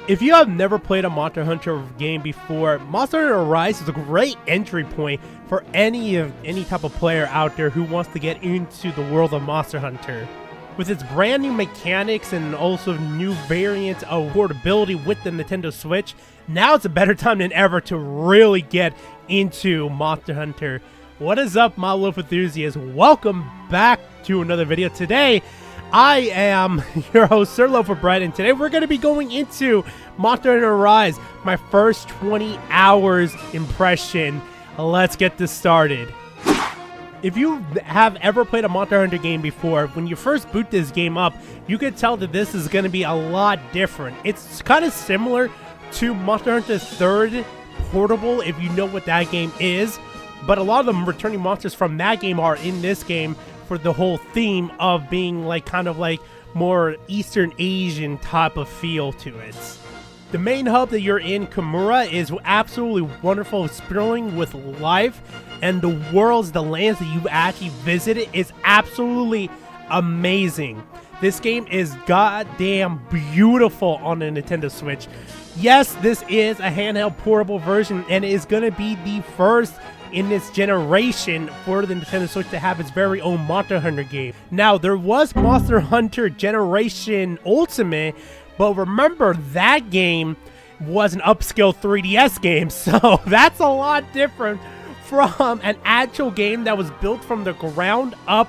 If you have never played a Monster Hunter game before, Monster Hunter Rise is a great entry point for any type of player out there who wants to get into the world of Monster Hunter. With its brand new mechanics and also new variants of portability with the Nintendo Switch, now it's a better time than ever to really get into Monster Hunter. What is up, my Wolf enthusiasts? Welcome back to another video. Today, I am your host, Sir Loaf-Bread, and today we're going to be going into Monster Hunter Rise, my first 20 hours impression. Let's get this started. If you have ever played a Monster Hunter game before, when you first boot this game up, you can tell that this is going to be a lot different. It's kind of similar to Monster Hunter 3rd Portable, if you know what that game is, but a lot of the returning monsters from that game are in this game for the whole theme of being like kind of like more Eastern Asian type of feel to it. The main hub that you're in, Kamura, is absolutely wonderful, spilling with life, and the worlds, the lands that you've actually visited is absolutely amazing. This game is goddamn beautiful on the Nintendo Switch. Yes, this is a handheld portable version, and it is going to be the first in this generation for the Nintendo Switch to have its very own Monster Hunter game. Now, there was Monster Hunter Generation Ultimate, but remember, that game was an upscale 3DS game, so that's a lot different from an actual game that was built from the ground up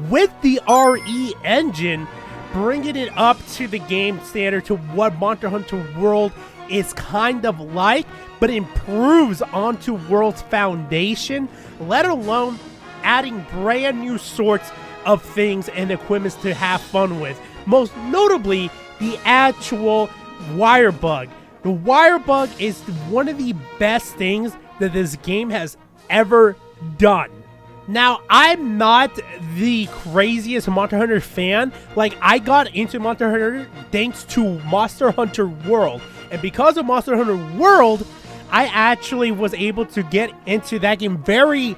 with the RE engine, bringing it up to the game standard to what Monster Hunter World is kind of like, but improves onto World's foundation, let alone adding brand new sorts of things and equipments to have fun with. Most notably, the actual wire bug. The wire bug is one of the best things that this game has ever done. Now, I'm not the craziest Monster Hunter fan. Like, I got into Monster Hunter thanks to Monster Hunter World. And because of Monster Hunter World, I actually was able to get into that game very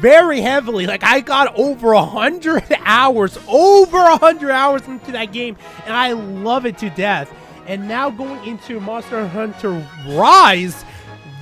heavily. Like, I got over 100 hours into that game, and I love it to death. And now going into Monster Hunter Rise,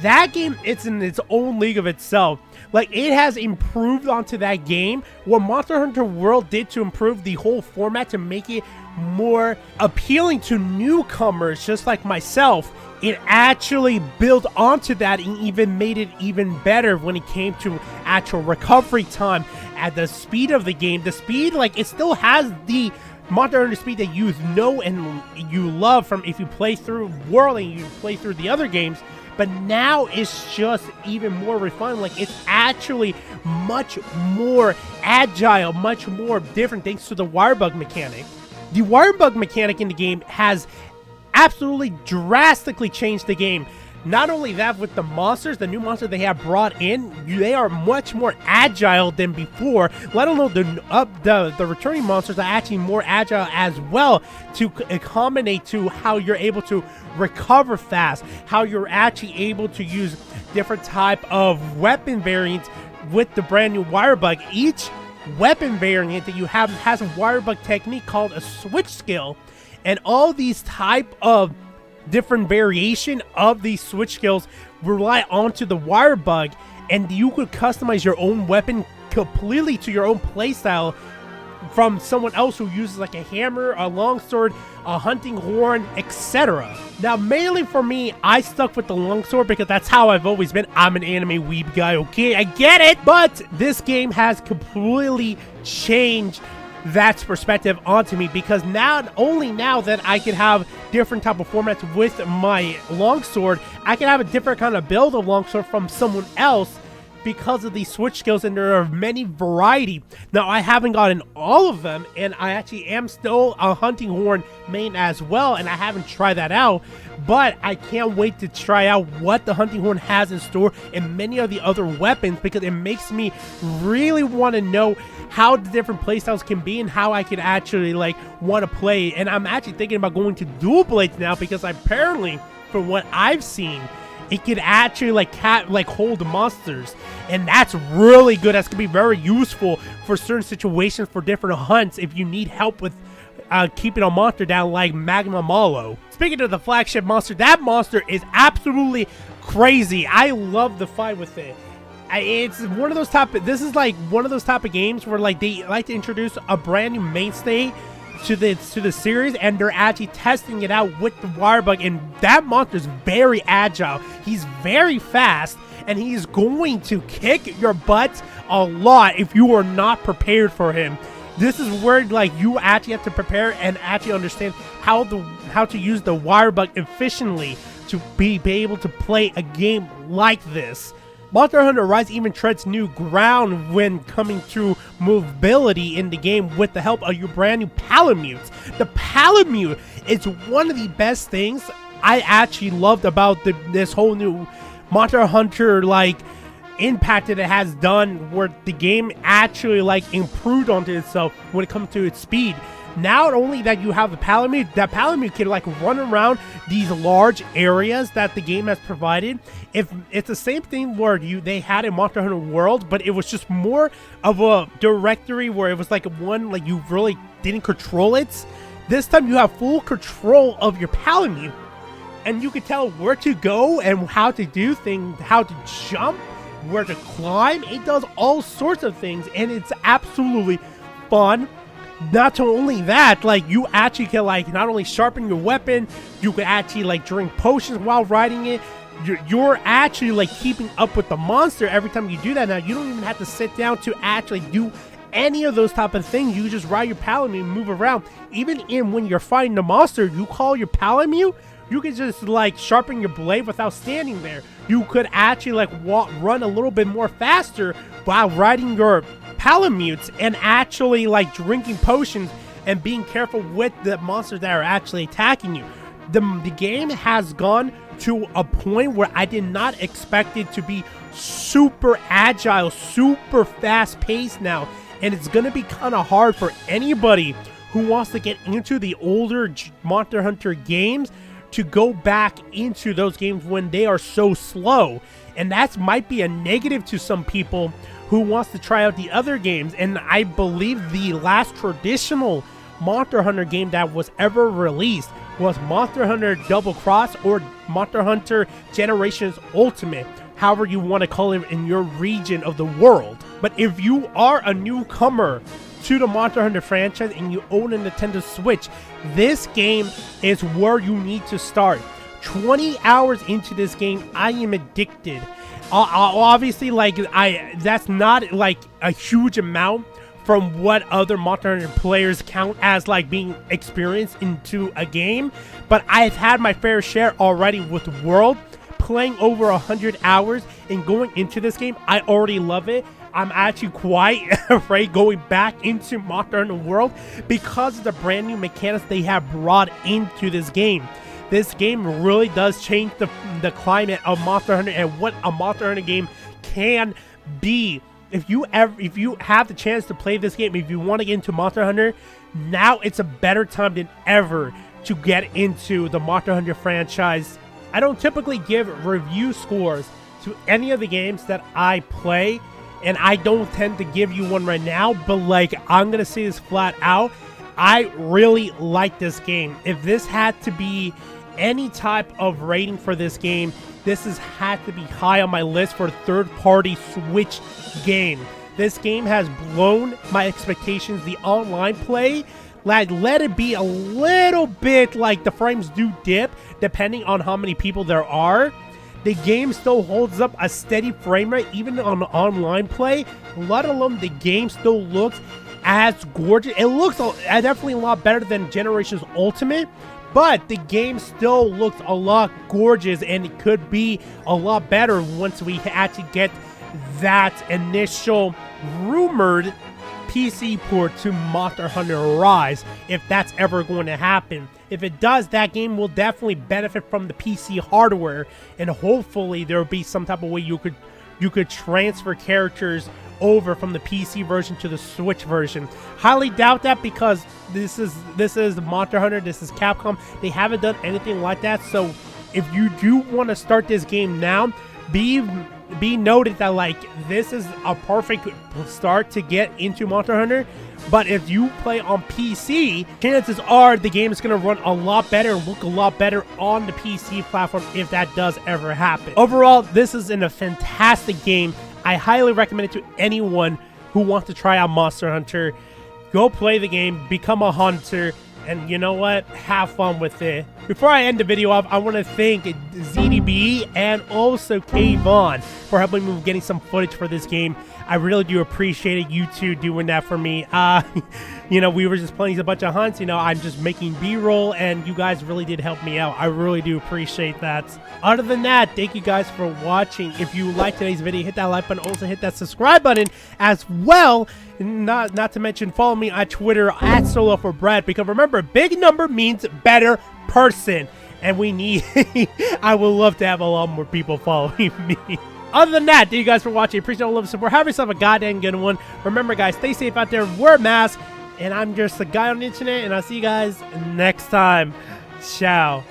that game, it's in its own league of itself. Like, it has improved onto that game. What Monster Hunter World did to improve the whole format to make it more appealing to newcomers just like myself, it actually built onto that and even made it even better when it came to actual recovery time at the speed of the game. The speed, like, it still has the Monster Hunter speed that you know and you love from if you play through World and you play through the other games. But now it's just even more refined. Like, it's actually much more agile, much more different thanks to the wire bug mechanic. The wire bug mechanic in the game has absolutely drastically changed the game. Not only that, with the monsters, the new monsters they have brought in, they are much more agile than before. Let alone the returning monsters are actually more agile as well, to accommodate to how you're able to recover fast, how you're actually able to use different type of weapon variants with the brand new wire bug. Each weapon variant that you have has a wire bug technique called a switch skill, and all these type of different variation of these switch skills rely onto the wire bug, and you could customize your own weapon completely to your own playstyle from someone else who uses like a hammer, a longsword, a hunting horn, etc. Now, mainly for me, I stuck with the longsword because that's how I've always been. I'm an anime weeb guy, okay? I get it! But this game has completely changed that perspective onto me, because not only now that I can have different type of formats with my longsword, I can have a different kind of build of longsword from someone else because of these switch skills, and there are many variety. Now, I haven't gotten all of them, and I actually am still a hunting horn main as well, and I haven't tried that out, but I can't wait to try out what the hunting horn has in store and many of the other weapons, because it makes me really want to know how the different playstyles can be and how I can actually like want to play. And I'm actually thinking about going to dual blades now, because apparently, from what I've seen, it could actually like hold monsters, and that's really good. That's gonna be very useful for certain situations, for different hunts. If you need help with keeping a monster down like Magma Malo. Speaking of the flagship monster, that monster is absolutely crazy. I love the fight with it. It's one of those this is like one of those type of games where like they like to introduce a brand new mainstay to the series, and they're actually testing it out with the wire bug, and that monster is very agile. He's very fast, and he's going to kick your butt a lot if you are not prepared for him. This is where like you actually have to prepare and actually understand how to use the wire bug efficiently to be able to play a game like this. Monster Hunter Rise even treads new ground when coming to mobility in the game with the help of your brand new Palamutes. The Palamute is one of the best things I actually loved about this whole new Monster Hunter like impact that it has done, where the game actually like improved onto itself when it comes to its speed. Not only that you have a Palamute, that Palamute can like run around these large areas that the game has provided. If it's the same thing where they had in Monster Hunter World, but it was just more of a directory where it was like one like you really didn't control it. This time you have full control of your Palamute, and you can tell where to go and how to do things, how to jump, where to climb. It does all sorts of things, and it's absolutely fun. Not only that, like you actually can like not only sharpen your weapon, you can actually like drink potions while riding it. You're actually like keeping up with the monster every time you do that. Now you don't even have to sit down to actually do any of those type of things. You just ride your Palamute and move around. Even when you're fighting the monster, you call your Palamute, you can just like sharpen your blade without standing there. You could actually like run a little bit more faster while riding your Palamutes and actually like drinking potions and being careful with the monsters that are actually attacking you. The game has gone to a point where I did not expect it to be super agile, super fast paced now, and it's gonna be kind of hard for anybody who wants to get into the older Monster Hunter games to go back into those games when they are so slow. And that might be a negative to some people who wants to try out the other games. And I believe the last traditional Monster Hunter game that was ever released was Monster Hunter Double Cross or Monster Hunter Generations Ultimate, however you want to call it in your region of the world. But if you are a newcomer to the Monster Hunter franchise and you own a Nintendo Switch, this game is where you need to start. 20 hours into this game, I am addicted. Obviously, like that's not like a huge amount from what other Monster Hunter players count as like being experienced into a game, but I've had my fair share already with World, playing over 100 hours and going into this game. I already love it. I'm actually quite afraid going back into Monster Hunter World because of the brand new mechanics they have brought into this game. This game really does change the climate of Monster Hunter and what a Monster Hunter game can be. If you have the chance to play this game, if you want to get into Monster Hunter, now it's a better time than ever to get into the Monster Hunter franchise. I don't typically give review scores to any of the games that I play, and I don't tend to give you one right now, but like I'm gonna say this flat out, I really like this game. If this had to be any type of rating for this game, this had to be high on my list for a third-party Switch game. This game has blown my expectations. The online play, let it be a little bit like the frames do dip depending on how many people there are. The game still holds up a steady frame rate even on online play, let alone the game still looks as gorgeous. It looks definitely a lot better than Generations Ultimate, but the game still looks a lot gorgeous, and it could be a lot better once we actually get that initial rumored PC port to Monster Hunter Rise, if that's ever going to happen. If it does, that game will definitely benefit from the PC hardware, and hopefully there will be some type of way you could transfer characters over from the PC version to the Switch version. Highly doubt that, because this is Monster Hunter, this is Capcom. They haven't done anything like that. So if you do want to start this game now, be be noted that like this is a perfect start to get into Monster Hunter. But if you play on PC, chances are the game is going to run a lot better, look a lot better on the PC platform if that does ever happen. Overall, this is a fantastic game. I highly recommend it to anyone who wants to try out Monster Hunter. Go play the game, become a hunter, and you know what? Have fun with it. Before I end the video off, I want to thank ZDB and also Kayvon for helping me with getting some footage for this game. I really do appreciate you two doing that for me. You know, we were just playing a bunch of hunts. You know, I'm just making B-roll, and you guys really did help me out. I really do appreciate that. Other than that, thank you guys for watching. If you liked today's video, hit that like button. Also hit that subscribe button as well. Not to mention, follow me on Twitter at Solo4Brad, because remember, big number means better person, and we need I would love to have a lot more people following me. Other than that, thank you guys for watching. Appreciate all the love and support. Have yourself a goddamn good one. Remember, guys, stay safe out there, wear a mask, and I'm just a guy on the internet, and I'll see you guys next time. Ciao.